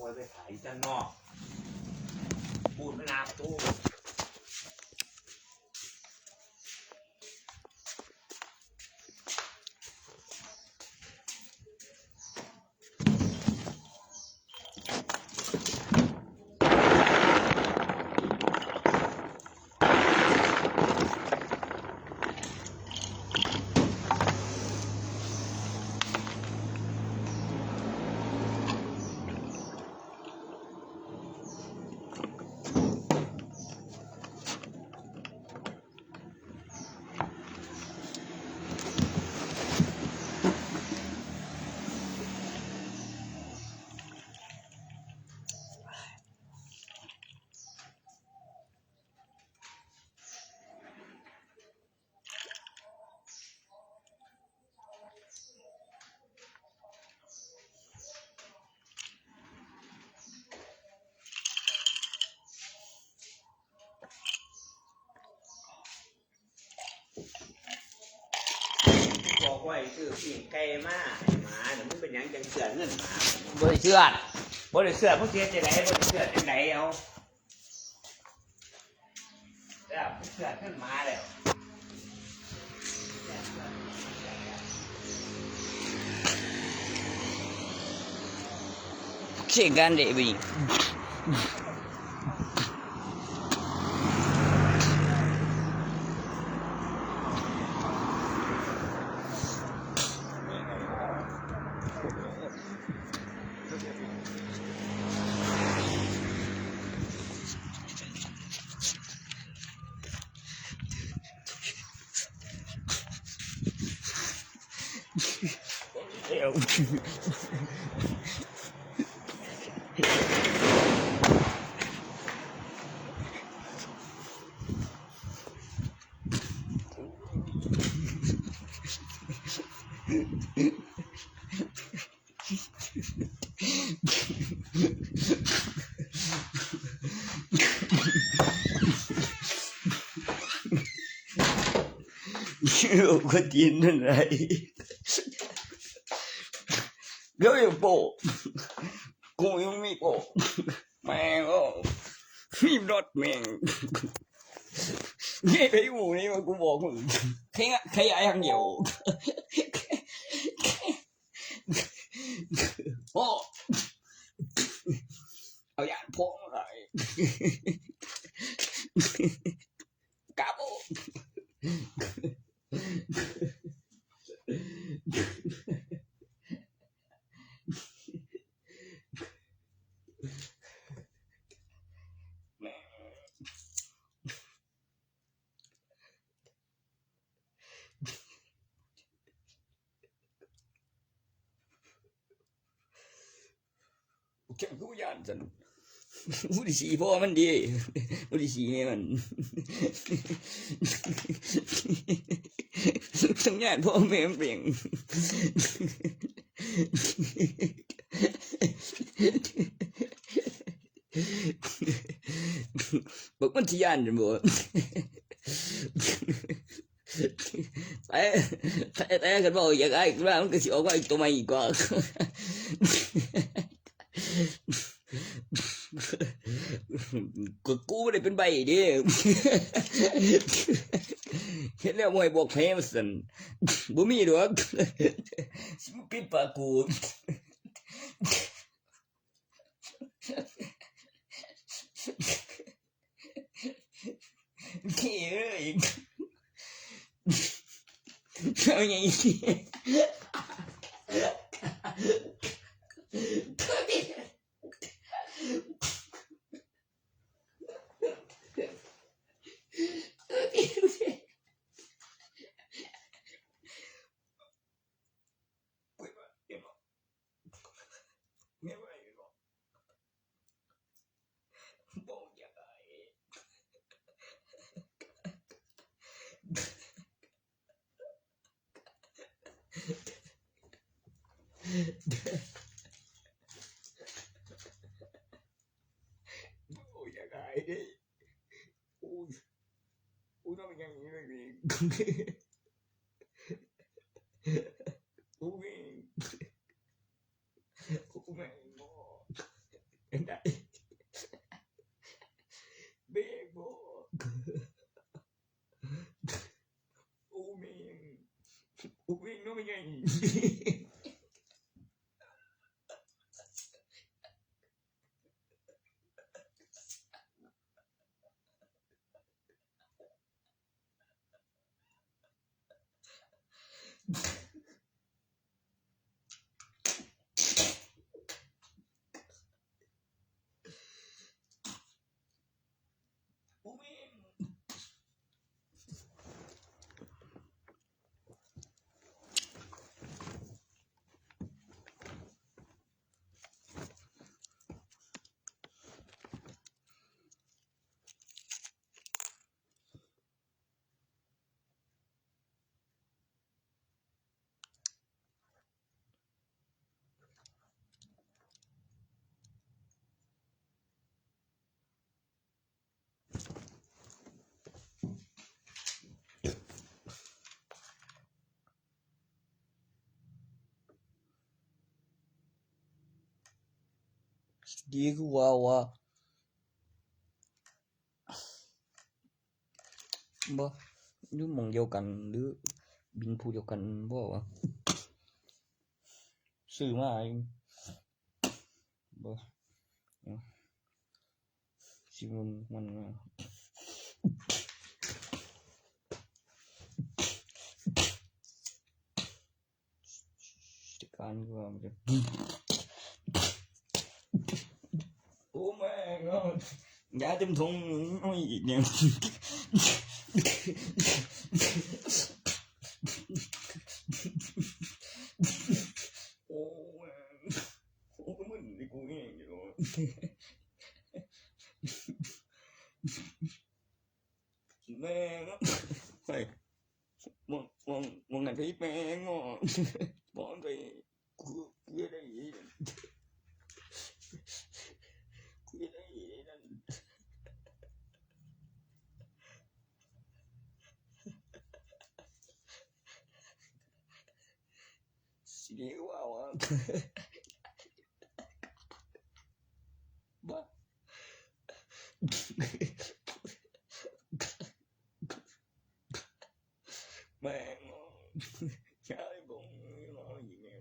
กล้วยไปขายอยู่ด้านนอกปูนมะนาวตู้บอกไว้ซื้อปิ้งไก่มาให้หมาน่ะมันเป็นหยังจังเสือเงินหมาบ่ได้เสือบ่ได้เสือพวกเสียจังได๋บ่ได้เสือจังได๋เอาแล้วเสือเงินหมาแล้วเสียงกันเด้บิเอ้าก็กินนั่นไงเดี๋ยวโปกูยังมีโปแม่งโอ้ฟิล์มรถแม่งนี่ไปอยู่นี่มันกูบอกมึงแค่ไอ้ทางเดียวโอ้เอาอย่างพงอะไรกาโบแค่กูยานสนุกผู้ที่สีพ่อมันดีผู้ที่สีเนี่ยมันทั้งญาติพ่อแม่มันเปลี่ยนบอกมันที่ยานจะบอกแต่กันบอกอยากไอ้ก็มันก็สิออกมาอีกตัวใหม่อีกกว่ากูไม่ได้เป็นใบดิเห็นแล้วมวยบอกแพ้มาสั่นบ่มีดอกสิมาปิดปากกูขี้เลยเอาอย่างนี้อุ้ยต้องเป็นอย่างนี้เลยพี่อุ้ยแม่ง ไม่ไงดีคือว่าบ่อยู่หม่องเดียวกันหรือบินผู้เดียวกันบ่วะซื้อมาเองบ่สิมันสิการก็มันจะโอ้แม่งยาเต็มถุงโอ้ยเนี่ยโอ้ยโอ้มึนนี่กูเองอยู่แม่งเฮ้ยมองไหนไปแม่งอ่ะมองไปกูได้ยินสิเดียวอ่ะบ้าแม่งใช่บงน้อยอย่างเงี้ย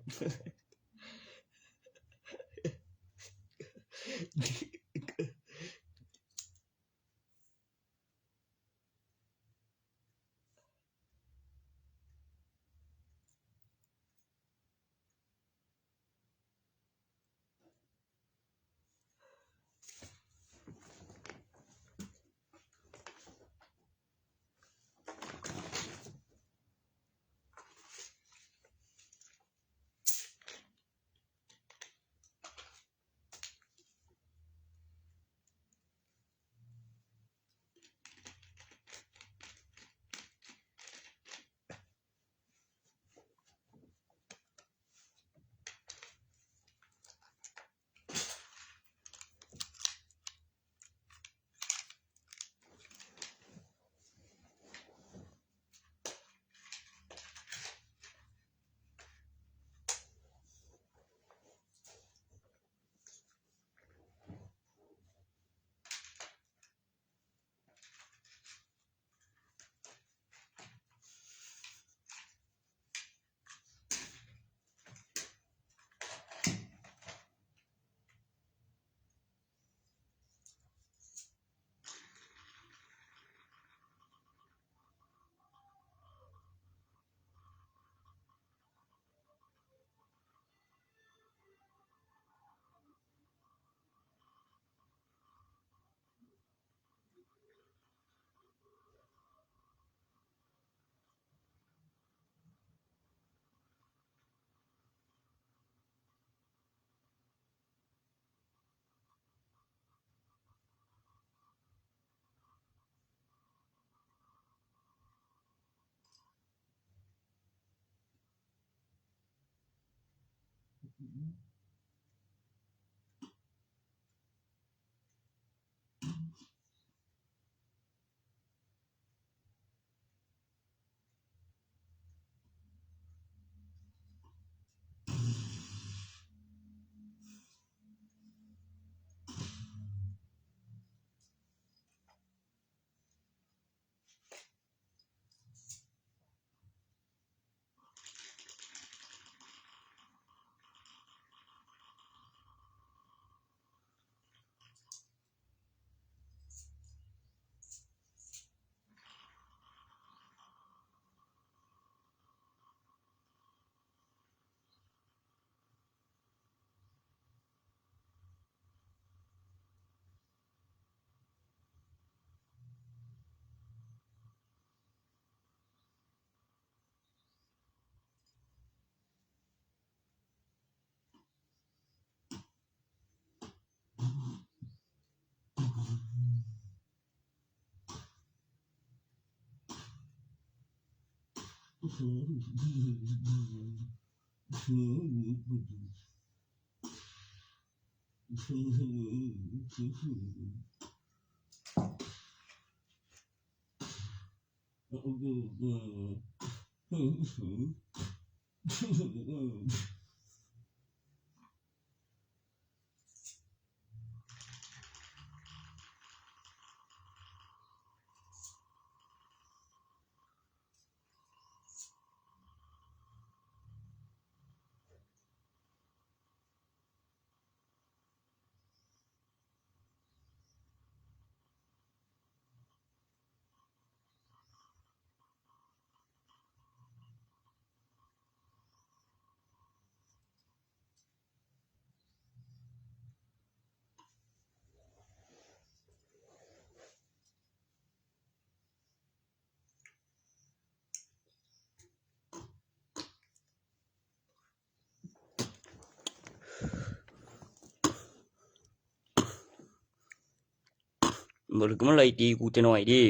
บ่ก็มาไล่ตีกูจะหน่อยดิ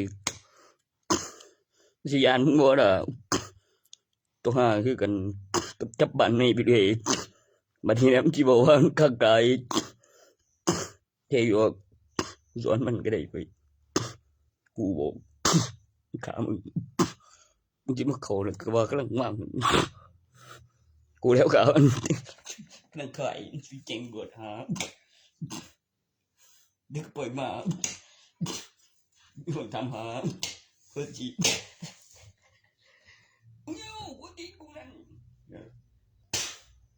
สิยานมึงบ่ล่ะตัวหาคือกันกับจับบ้านนี้ไปเลยบัดนี้แล้วมันสิบอกว่าคักตายเทอยู่สอนมันก็ได้ไปกูบอกขามึงสิมาเข้าแล้วก็ว่ากำลังมากูแล้วก็นั่นไข่สิเจ๋งกว่าหาเด็กปล่อยมาคนทำหาเพื่อจีบเงี้ยวกูตีกูนั่น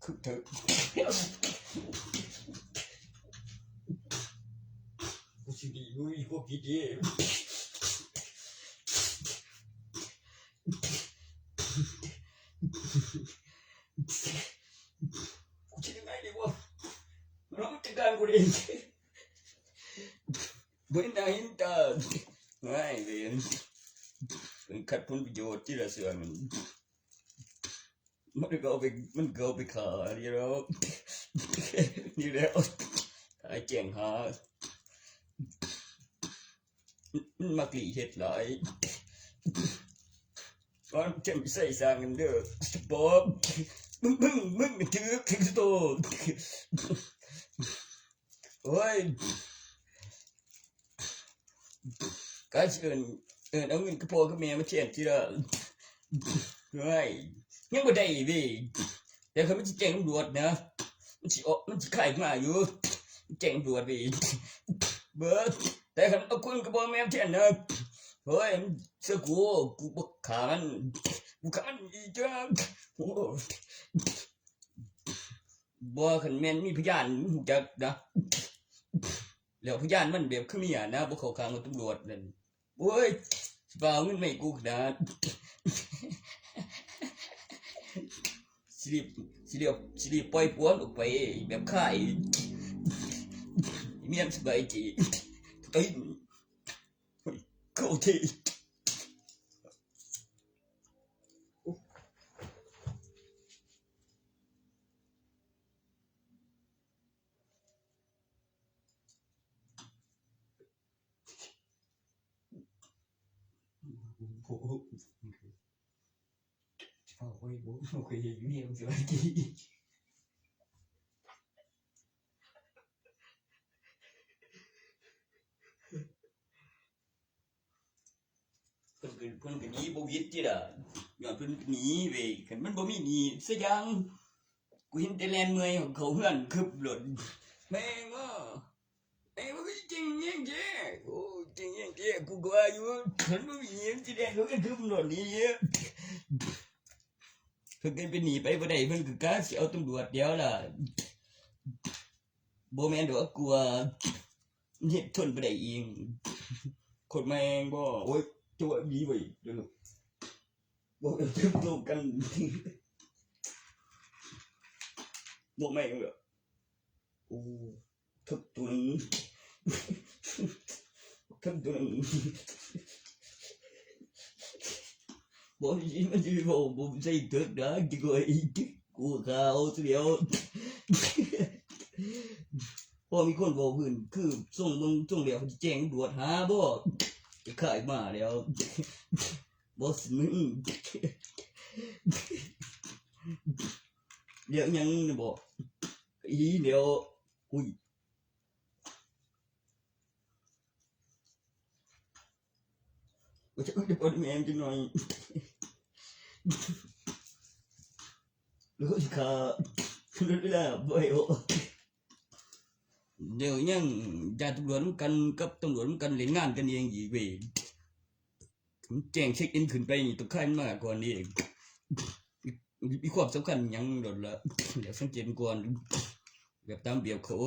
คือเธอกูสิดีกูอีกพวกพี่ดีกูจะยังไงดีวะเราจัดการกูเองเว้นได้เห็นตาง่ายเลยเป็นขัดผลประโยชน์ที่เราเสื่อมมันก็เอาไปขานี่แล้วหายแจ้งหามักลีเฮ็ดหลายมันจะไม่ใส่สร้างกันเด้อป๊อบมึงถือถึงโตโอ้ยก็เชิญเอาเงินกับพ่อกับแม่มาเทียนทีละเฮ้ยยังบ่ได้พี่แต่เขาไม่สิแจ้งตำรวจนะมันสิขายมาอยู่แจ้งตำรวจพี่เบิดแต่คันเอาคุณกับพ่อแม่เทียนนะเฮ้ยเสือกูบ่ขามันอีจ้าโอ้บ่คันแม่นมีพยานฮู้จักนะแล้วพยานมันแบบคือเมียนะบ่เข้าข้างกับตำรวจนั่นโอ้ยสิบ่เอาเงินไม่กูขนาดสิเรียปล่อยปวนออกไปแบบค่ายเมียสบายใจเอ้ยเข้าที่โอ้ยบ่เคยเห็นเมียมันสบายใจเพิ่นก็หนีบ่วิดจิล่ะย้อนเพิ่นหนีเว้ยคันมันบ่มีหนีซะอย่างกูเห็นแต่แลนเมื่อยของเขาเฮือนคึบหล่นแม่งมันก็จริงแย่งแท้โอ้จริงแย่งแท้กูก็ว่าอยู่มันบ่มีหนีมันสิแลนเขาก็คึบหล่นนี่เพิ่นเป็นหนีไปบ่ได้เพิ่นก็กะสิเอาตำรวจเดียวล่ะบ่แม่นดอกกลัวเฮ็ดทนบ่ได้เองคนแม่งบ่โอ้ยจัวดีไว้เดี๋ยวบ่ถึงโลกกันบ่แม่งเหรอโอ้ทุกตัวนึงบ่ยินมันสิบ่ใส่ตึกดาจิก็อีกกูข้าวเดียวพอมีคนบอกพื้นคือส่งเดียวแจ้งตำรวจหาบ่จะขายมาแล้วบอสมึง เดี๋ยวยังบอกอีเดี๋ยวอุ้ยจะปวดแม่จังหน่อยรู้ค่ะรู้แล้วบ่อยเดี๋ยวยังจะตำรวจกันกับตำรวจกันเล่นงานกันเองอีกเว้ยแจ้งเช็คอินขึ้นไปนี่ต้องขั้นมากกว่านี้มีความสำคัญยังโดนละเดี๋ยวสังเกตก่อนแบบตามเบียบเขา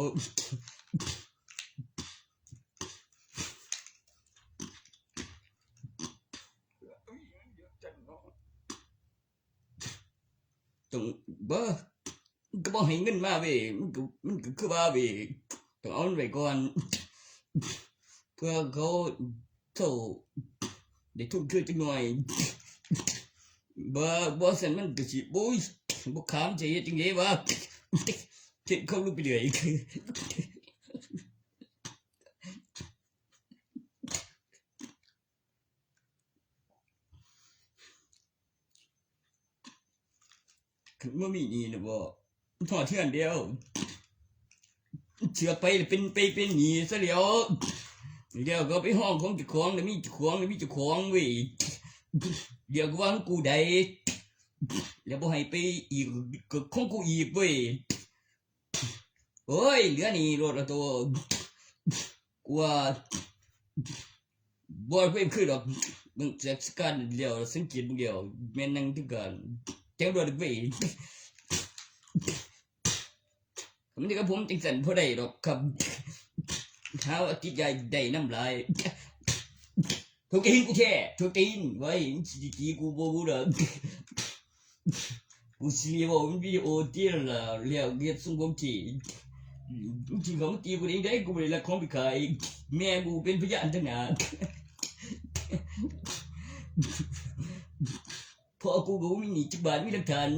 ต้องบ่ก็บ่ให้เงินมาเว้ยมันก็คือว่าเว้ยต้องเอามันไว้ก่อนเพื่อเขาเท่าได้ทุนคืนจังหน่อยบ่สันมันก็สิบุ้ยบ่ขามใจเฮ็ดจังได๋วะเฮ็ดเขาลุกไปเรื่อยคือบ่มีนี่นะบ่พอเทื่อนเดียวเชื่อไปเป็นหนี้ซะแล้วเดี๋ยวก็ไปห้องของเจ้าของแล้วมีเจ้าของเว้ยเดี๋ยวก็ว่าของกูได้แล้วบ่ให้ไปอีกก็ของกูอีกเว้ยโอ้ยเหลือนี่รถละตัวกูว่าบ่ไปคือดอกมึงจัดการเดียวสังเกตมึงเดียวแม่นนั่งถึงกันจังรถเว้ยผมนี่ก็ผมจังสันบ่ได้ดอกครับหาว่าจิตใจได้น้ำลายถูกตีนกูแค่ถูกตีนไว้จีกูบ่รู้ดอกกูสิบอกมันวิดีโอที่ละเรียกเรียกส่งผมจีจริงของจีกูเองได้กูไม่ได้ละของไปขายแม่กูเป็นพยานทั้งนั้นพอกูก็มีหนีจักบาทมีหลักฐาน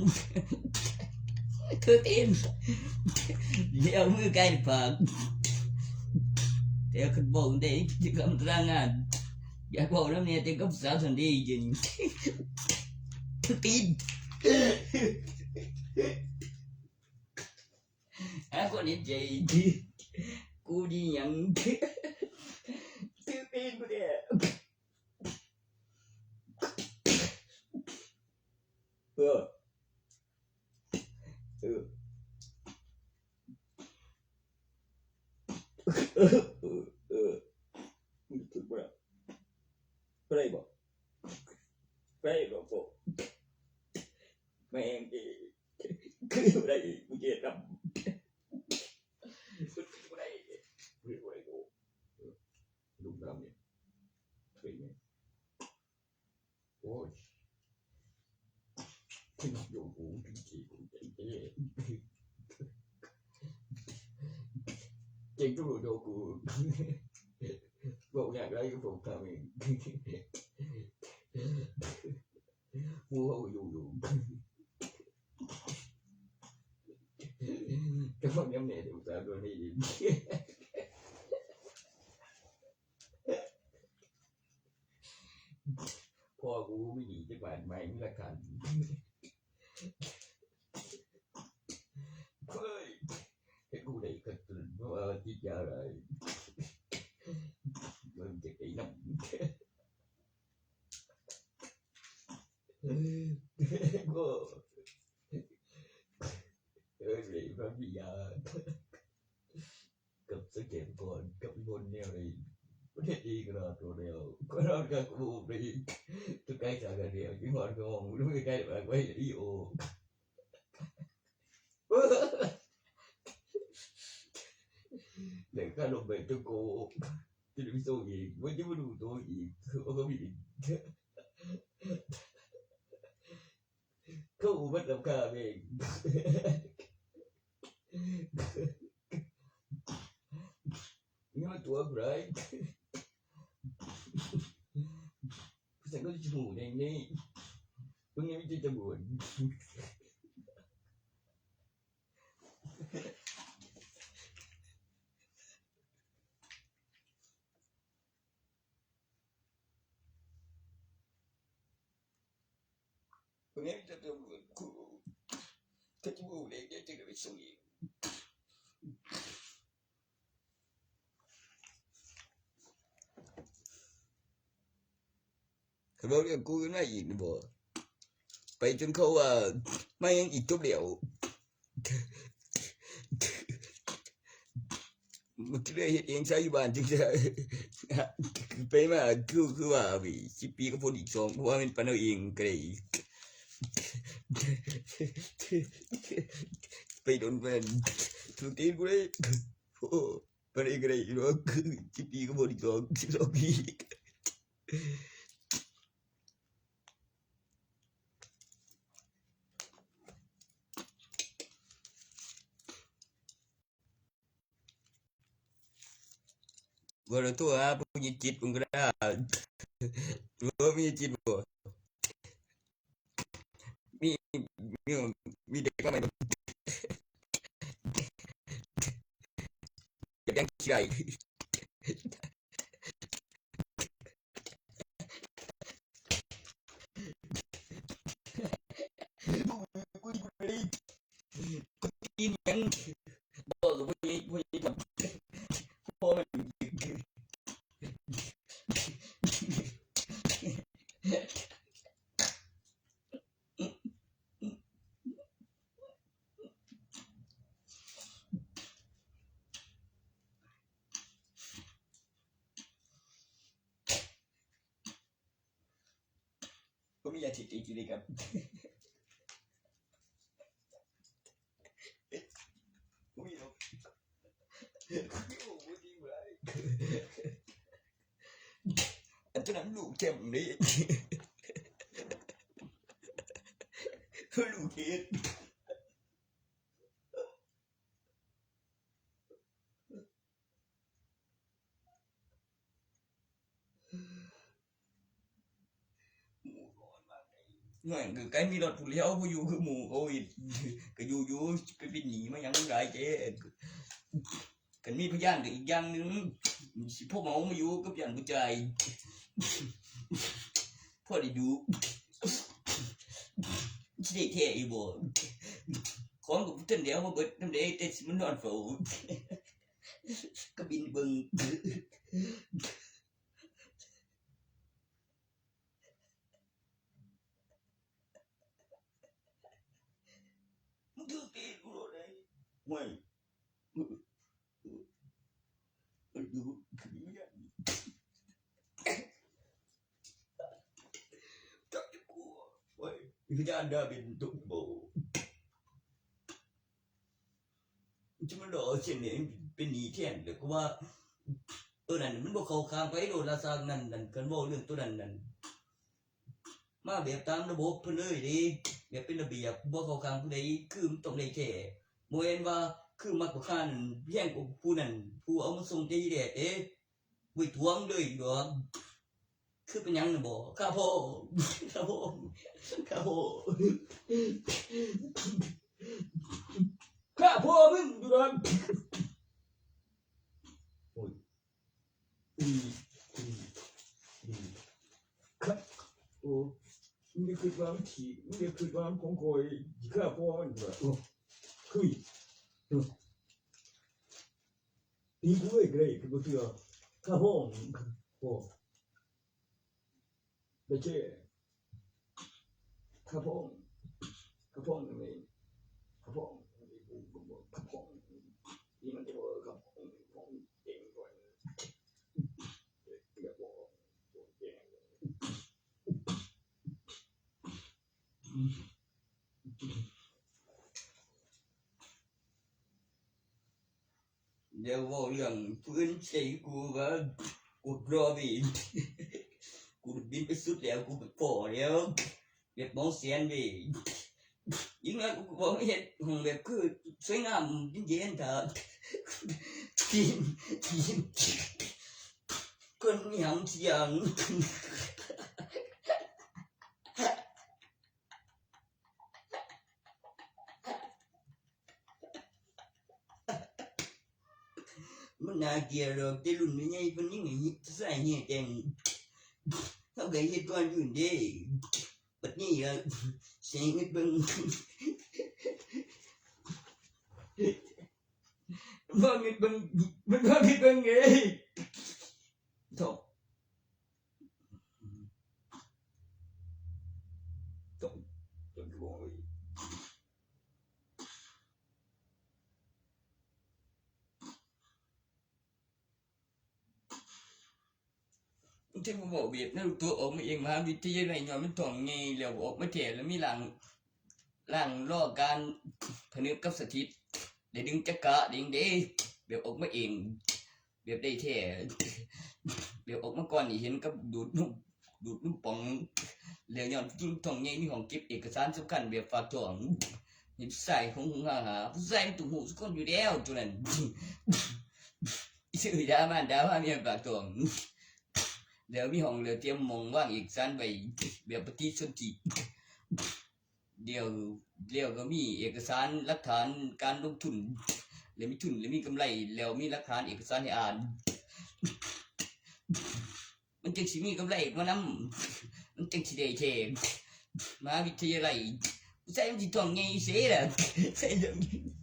ถูกตีนเลี้ยวมือใกล้ปากแต่คุณบอกได้ที่กำลังงานอยากบอกแล้วเนี่ยแต่ก็สาวสันดีจริงถูกตีนคนนี้ใจกูดียังถูกตีนกูเนี่ยเออถูกปะไปบอกบอกแม่งคืออะไรกูเจ็บครับอะไรกูลูกดำเนี่ยเคยไหมโอ้ยที่นอนอยู่กูจริงๆกูเจ๋งทุกโดกูบอกอยากได้ก็ผมทำเองกูเอาอยู่ก็ฟังย้ำเนี่ยเดี๋ยวจะโดนนี่พ่อกูไม่หนีจะบาดใหม่ไม่ละกันเฮ้ยให้กูได้กระตุ้นว่าที่จะอะไรมันจะไอ้น้ำก็เลยพระบิดากับสเก็ตก่อนกับบนเนี่ยเลยประเทศอีกแล้วตัวเดียวก็รอดกับกูไปตัวใกล้จากกันเดียวยิ่งหอดก็มองรู้ใกล้แบบไว้อีโอเด็กก็ลงไปตัวโกจะดูโซ่อีกว่าจะมาดูตัวอีกเขาก็มีเขาอุบัติเหตุการณ์เองนี่มันตัวอะไรฉันก็จะหมูในนี้เพิ่งยังไม่จะบ่น คนนี้จะต้องกูก็จะพูดเลยจะไปส่งอีกเขาบอกเรื่องกูกันว่าอีกนะบ่ไปจนเขาว่าไม่ยังอีกจบเดียวมันก็เลยเฮ็ดเองใช้อยู่บ้านจึงจะไปมาคือว่าวิ10 ปีก็พ้นอีก2เพราะว่ามันปานเอาเองก็ได้ไปโดนแฟนถูกตีนกูเลยโอ้ปานเองก็ได้เนาะ10 ปีก็พ้นอีก12 ปีบ่ได้ตัวผู้หญิงจิตมึงก็ได้บ่มีจิตบ่มีเด็กก็ไม่ยังขี้ได้กูกินยังบ่ก็ผู้หญิงกับพ่อมันก็มียาติดอีกเลยครับอุ้ยเนาะโอ้ดีเว้ยอันนั้นลูกแจ่มนี่ลูกเฮ็ดหน่อยคือใกล้มีรถผู้เลี้ยวผู้อยู่คือหมู่โอ้ยก็อยู่ก็ไปหนีมายังได้เจ้กันมีพยานก็อีกอย่างนึงสิพวกเมามาอยู่กับยันผู้ใจพอได้ดูสิได้แท้อีบ่ของกับท่านเดียวมาเบิดนำได้แต่สิมันนอนเฝ้าก็บินเบิ่งดูตีกูได้ไม่ดูคืออย่างนี้จับกูไว้คือจะอันดาเป็นตุ่มโบจะมันรอเช่นนี้เป็นหนีแทนหรือว่านั่นมันบ่เข้าข้างไปโดนละซางนั่นกันบ่เรื่องตัวนั้นมาแบบตามระบบเพิ่นเลยดิแบบเป็นระเบียบบ่เข้าข้างผู้ใดคือมันต้องได้แท้บ่แม่นว่าคือมักบ่คันแย่งกับผู้นั้นผู้เอามาส่งใจแดดบ่ทวงเลยดอกคือเป็นหยังน่ะบ่ข้าพ่อข้าพ่อมึงอยู่ดอกโอ้ยครับโอ้มึงได้คิดว่าขี้มึงได้คิดว่าของคอยข้าพ่อมันบ่คือตีกูเลยก็ได้คือบ่เชื่อข้าพ่อได้เจ้ข้าพ่อนี่ข้าพ่อนี่มันข้าพ่อนี่มันจะบ่ข้าพ่อเองก่อนอย่าบ่แจ้งเดี๋ยวว่าเรื่องพื้นใจกูว่ากูรอไปกูบินไปสุดแล้วกูไปพอแล้วเก็บมองเสียนไปยิ่งแล้วกูบอกเฮ็ดห้องแบบคือสวยงามเย็นๆเถอะทีมคนหยังเสียงมันน่าเกลียดหรอกแต่รุ่นใหญ่ๆเพิ่นยังใส่เฮ็ดจังเฮาก็เฮ็ดก่อนอื่นเด้ไป ปัดนี้เสียงให้เบิ่งบ่มีเบิ่งมันบ่มีเบิ่งเอ้ยโธ่ต้องโว้ยที่บ่บอกเวียดนะตัวออกมาเองมหาวิทยาลัยย้อนมันต้องไงแล้วออกมาแท้แล้วมีหลังรอการผนึกกับสถิตได้ดึงจักระดึงเด้แบบออกมาเองแบบได้แท้แบบออกมาก่อนนี่เห็นกับดูดนุ่มป่องแล้วย้อนจริงต้องไงมีของเก็บเอกสารสำคัญแบบฝากท้องเห็นใส่ของหาผู้ใส่ตุ่หูสักคนอยู่แล้วตัวนั้นชื่อยามันดาว่ามีฝากท้องแล้วมีห้องเหลือเตรียมมองว่างอีกสารไว้แบบปฏิสนธิเดี๋ยวก็มีเอกสารหลักฐานการลงทุนแล้วมีทุนแล้วมีกำไรแล้วมีหลักฐานเอกสารให้อ่านมันจึงสิมีกำไรมานำมันจึงสิได้แท้มหาวิทยาลัยใส่มันสิต้องใหญ่เสียล่ะใส่อย่างนี้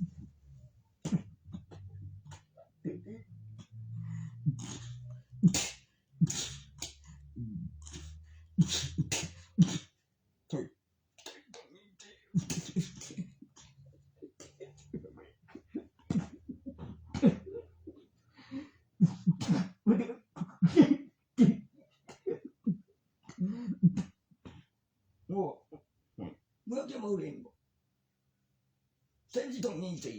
โอ้เมื่อจะมาเรียนบ่ใส่มันสิต้องใหญ่สิ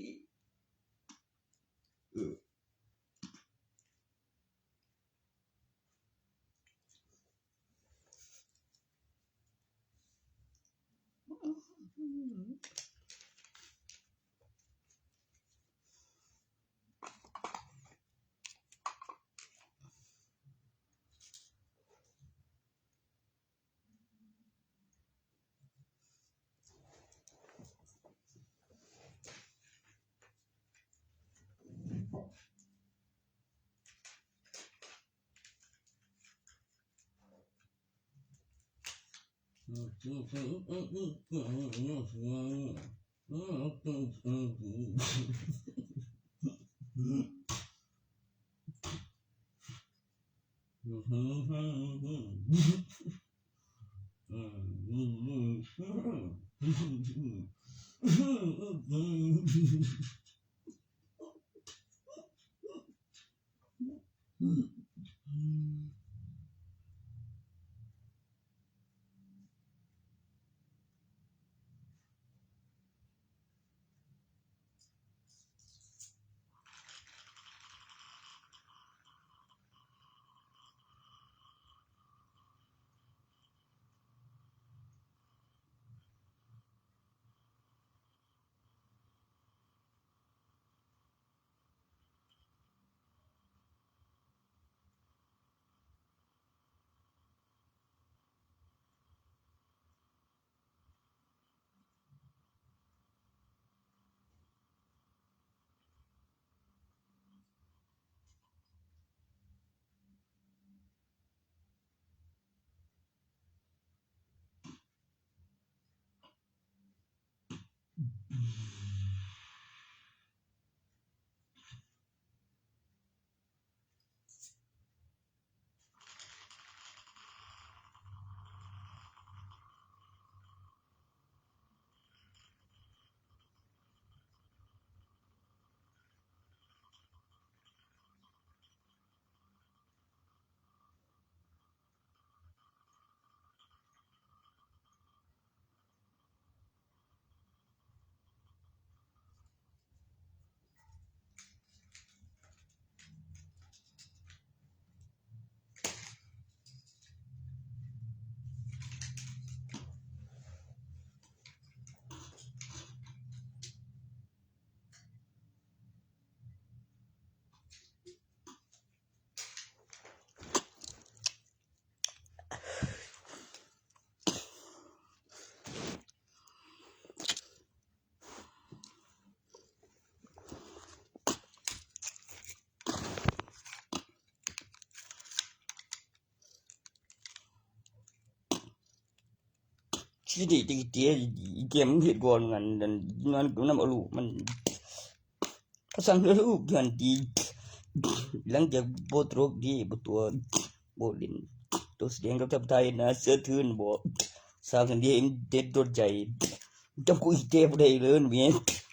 ที่ดีที่เตี้ยเกมเห็ดก่อนกันนั่นก็น้ำอลูมันภาษาอังกฤษลูกยันตีหลังจากบทรกดีบทตัวบทลินตัวเสียงกับทับไทยนะเสือทืนบ่สร้างกันดีเด็ดโดนใจจำกูอีเตะบ่ได้เลยเมีย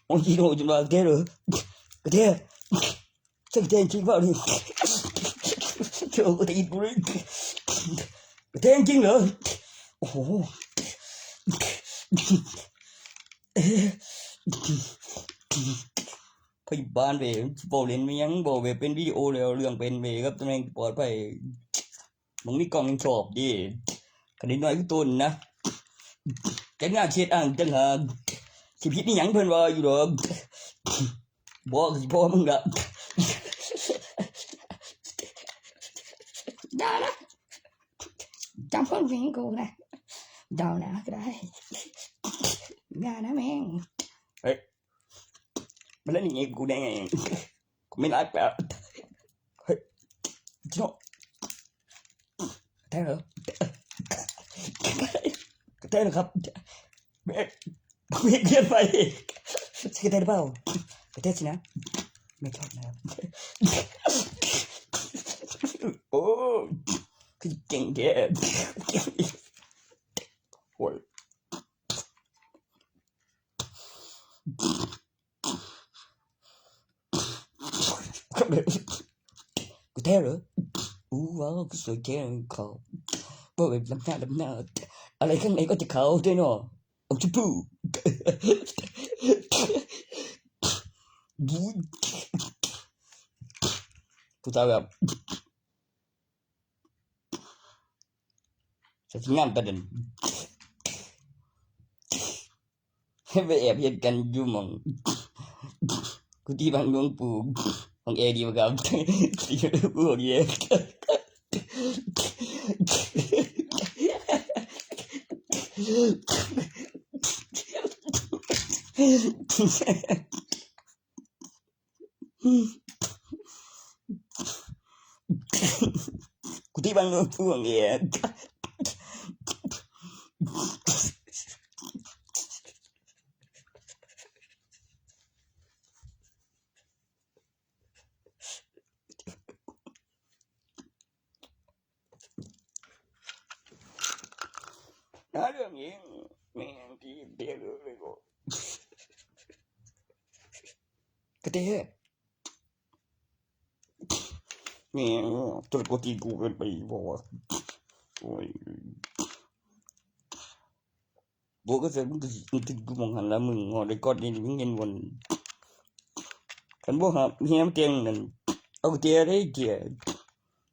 มันจีโน่จนว่าเตะเลยก็เตะสักเตะจริงเปล่านี่เจ้าก็ตีกูเลยก็เตะจริงเหรอโอ้โหพยาบาลเวบอกเล่นไม่ยังบอกเวเป็นวิดีโอแล้วเรื่องเป็นเวครับตำแหน่งปลอดภัยมึงนี่กองชอบดิคดีน้อยก็ตุนนะแกงานเช็ดอ่างจังหาชีวิตนี่ยังเพิ่นว่าอยู่ดอกบอกสิพ่อมึงละได้นะจำคนเพลงกูนะเดานะก็ได้อย่านะแม่ง เฮ้ยมันเล่นอย่างงี้กูได้ไงกูไม่รักแบบเฮ้ยจิโน่ได้เหรอได้เหรอครับเบรกเกินไปสกิดได้หรือเปล่ากระเทศสินะไม่ชอบนะครับโอ้คือเก่งแกโอ้ยกูเท่เหรอว้าวกูสวยแก่เขาว่าแบบลำหน้าอะไรข้างในก็จะเขาด้วยเนาะเอาชุบปูกูจะแบบจะทิ้งงานประเด็นให้ไปแอบเห็นกันอยู่หมองกูที่บางหลวงปู่ของเอดีมากับที่พวกเย่กูที่บางหลวงปู่ของเอน่าเรื่องนี้แม่งที่เบี้ยเลยกูกระเทยแม่งตัวกูตีกูเกินไปบอกว่าโอ้ยบอกก็จะมึงถึงกูมองหันแล้วมึงหอได้กอดนี่มึงเห็นวันกันบอกหาเฮียมเตียงนั่นเอาเตียได้เจีย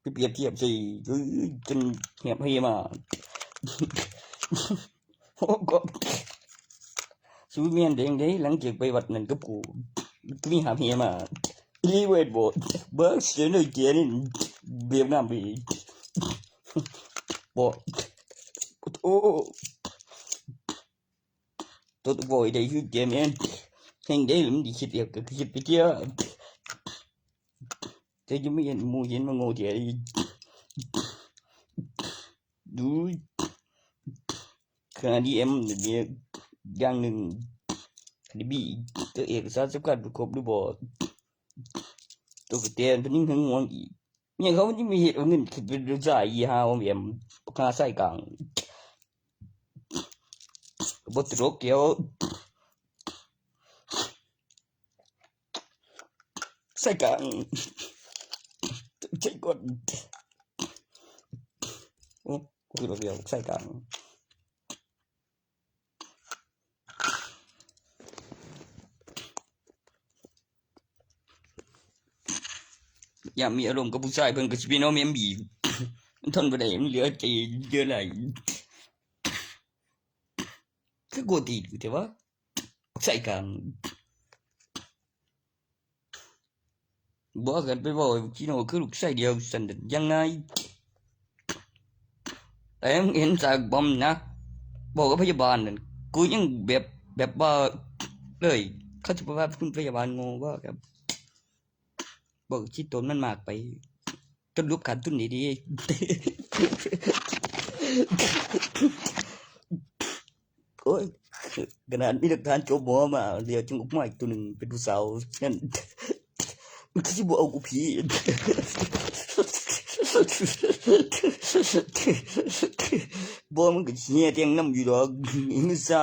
ไปเปรียบเทียบสิจนเหียบเฮียมาโอ้ก็สู้เมียนเด้งได้หลังจากไปวัดนั่นกับกูก็มีหาเฮียมารีเวทบอกเบิร์กเสียหน่อยเจียนี่เบียบงามไปบอกโอ้ตัวตัวบอยได้คือเจียเมียนแห่งได้หรือมันดีคิดเดียวก็คิดไปเจียแต่ยังไม่เห็นมูเห็นมาโง่เจียดูขณะที่เอ็มเนี่ยอย่างหนึ่งคดีบีตัวเอกสารสำคัญประกอบด้วยบอตัวกระเตียนเป็นยิ่งหึงหวงอีกเนี่ยเขาไม่มีเหตุเอาเงินคิดเป็นจ่ายยี่ห้าของเอ็มค่าใส่กลางบทรกเกี่ยวใส่กลางใช่ก่อนโอ้คือเราเดียวใส่กลางอย่ามีอารมณ์กับผู้ชายเพิ่นก็สิเป็นเอาแม่มบีมันทนบ่ได้มันเหลือใจเยอะหลายคือโกติอยู่แต่ว่าใส่กลางบอกกันไปบอกพี่น้องคือลูกชายเดียวสันดานยังไงแต่มึงเห็นจากบอมนะบอกกับพยาบาลนั่นกูยังแบบว่าเลยเขาจะบอกว่าคุณพยาบาลงงว่าครับบอกชิดตนมันมากไปจนรูปขาดทุนดีๆ อ้ยขนาดมีหลักฐานจบหมอมาเดี๋ยวจึงออกมาอีกตัวหนึ่งเป็นผู้สาวนั่นมันคือสิบ่เอากูผีบ่มันก็เหี้ยเตียงน้ำอยู่ดอกมึงซา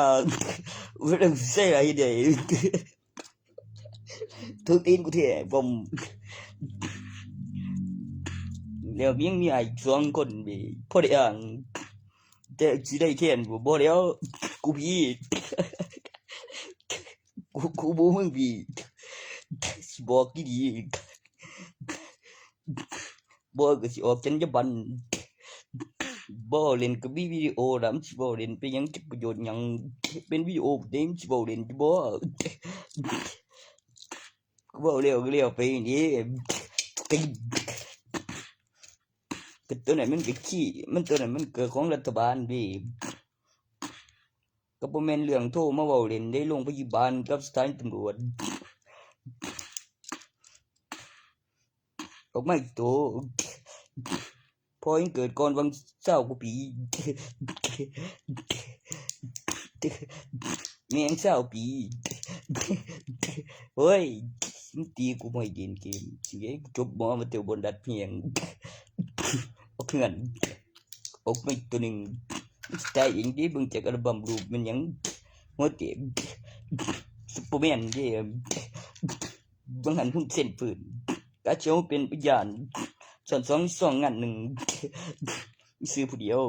บ่ได้ใส่อะไรเด้ทุกตีนกูแท้บ่มแล้วยังมีไอ้สองคนนี่พอได้อ่างแต่สิได้แค่นบ่แล้วกูผีกูบ่มึงผีสิบอกดีๆบ่ก็สิออกจรรยาบรรณบ่เล่นกับวิดีโอแล้วมันสิบ่เล่นไปหยังจักประโยชน์หยังเป็นวิดีโอเด้มันสิบ่เล่นบ่กูบ่เร็วไปนี่ก็ตัวไหนมันก็ขี้มันตัวไหนมันเกิดของรัฐบาลพี่ก็บ่แม่นเรื่องโทรมาเว้าเล่นได้โรงพยาบาลกับสถานีตำรวจออกมาอีกตัวพอยังเกิดก่อนวังเศร้ากว่าปีแม่งเศร้าปีเฮ้ยมันตีกูไม่เล่นเกมสิไอ้จบหมอมาเตียวบนดัดเพียงออกเงินออกมาอีกตัวหนึ่งสไตล์อย่างนี้เบิ่งจากอัลบั้มรูปมันยังหัวเต็มซุปเปอร์แมนเด้บางหันหุ่นเส้นฝืนกาเชียวเป็นพยานสองงานหนึ่งซื้อผู้เดียว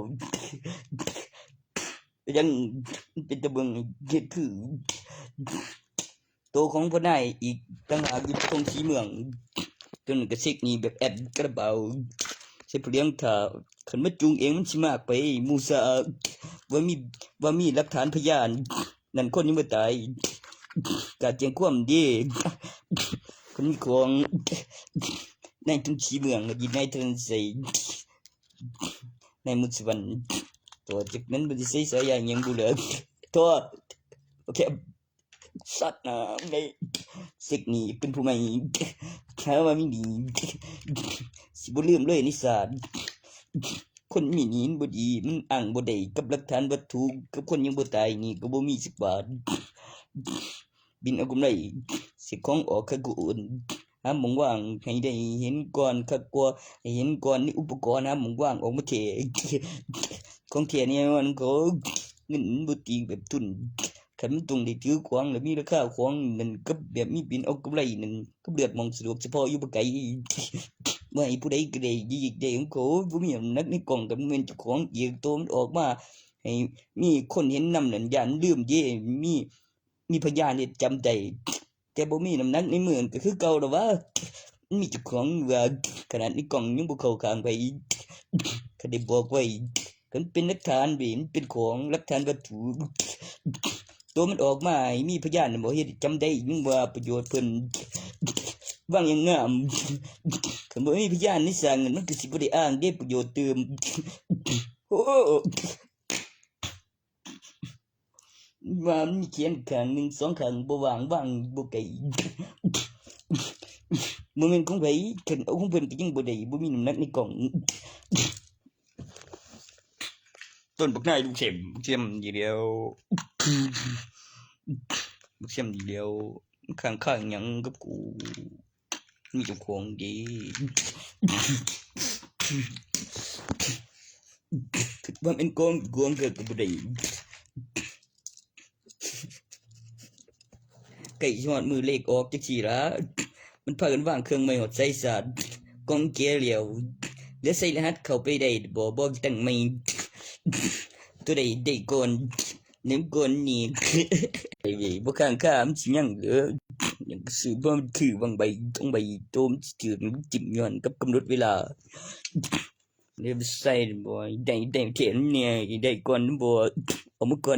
ยังเป็นตะเบิงเฮ็ดคือตัวของพ่อนายอีกต่างหากอยู่ตรงสีเมืองตัวนึงก็เช็คนี่แบบแอดกระเป๋าใช้ผู้เลี้ยงถ้าคันมาจูงเองมันสิมากไปมูซาว่ามีหลักฐานพยานนั่นคนยังบ่ตายกาแจ้งความดีคนมีของในตรงสีเมืองอยู่ในทะเลใสในมุสวันตัวจากนั้นมันจะใช้สายยางยังบุเหลือตัวโอเคสัตว์นะในสิ่งนี้เป็นผู้ใหม่แค่ว่าไม่ดีสิบุเลื่อมเลยนิสัยคนมีนี้บ่ดีมันอ้างบ่ได้กับหลักฐานวัตถุกับคนยังบ่ตายนี่ก็บ่มี10 บาทบินเอากำไรสิของออกค่ากูอุ่นหาหมองว่างให้ได้เห็นก่อนคักกว่าให้เห็นก่อนนี่อุปกรณ์หาหมองว่างออกมาเทของเทนี่มันก็เงินบ่ตีแบบทุนคันมันต้องได้ถือของแล้วมีราคาของนั่นก็แบบมีบินเอากำไรนั่นก็เลือดมองสะดวกเฉพาะอยู่บ่ไกลบ่ให้ผู้ใดก็ได้ยิกได้ของเขาบ่มีอำนาจในกล่องกับเงินเจ้าของอีกตัวมันออกมาให้มีคนเห็นนำนั่นย่านลืมเด้มีพยานเนี่ยจำได้แต่บ่มีน้ำหนักในมือก็คือเก่าแล้ววะมันมีเจ้าของว่าขนาดในกล่องยังบ่เข้าข้างไปก็ได้บอกไว้กันเป็นหลักฐานเว้ยมันเป็นของหลักฐานวัตถุตัวมันออกมาให้มีพยานบ่เฮ็ดจำได้ยังว่าประโยชน์เพิ่นวางอย่างงามคันบ่มีพยานในสร้างมันก็สิบ่ได้อ้างได้ประโยชน์เติมโอ้ว่ามันเขียนข้างหนึ่ง2ข้างบ่ว่างบ่ไกลบ่แม่นของไผคันเอาของเพิ่นก็ยังบ่ได้บ่มีน้ำหนักในกล่องต้นบักนายลูกเข็มอยู่เดียวลูกเข็มอยู่เดียวข้างๆหยังกับกูมีเจ้าของดีคิดว่าเป็นกองเกิดก็บ่ได้ไก่ฮอดมือเลขออกจักซี่ล่ะมันพากันวางเครื่องไม้ฮอดใส่สาดกองเกียร์แล้วแล้วใส่รหัสเข้าไปได้บ่ตั้งไม่ตัวใดได้ก่อนน้ำก่อนนี่ไอ้บ่ข้างข้ามสิยังเหลือยังซื้อบ่มันคือบางใบต้องใบโตมจืดจิ้มย้อนกับกำหนดเวลาเรียบใส่บ่ได้เขียนเนี่ยได้ก่อนบ่เอามาก่อน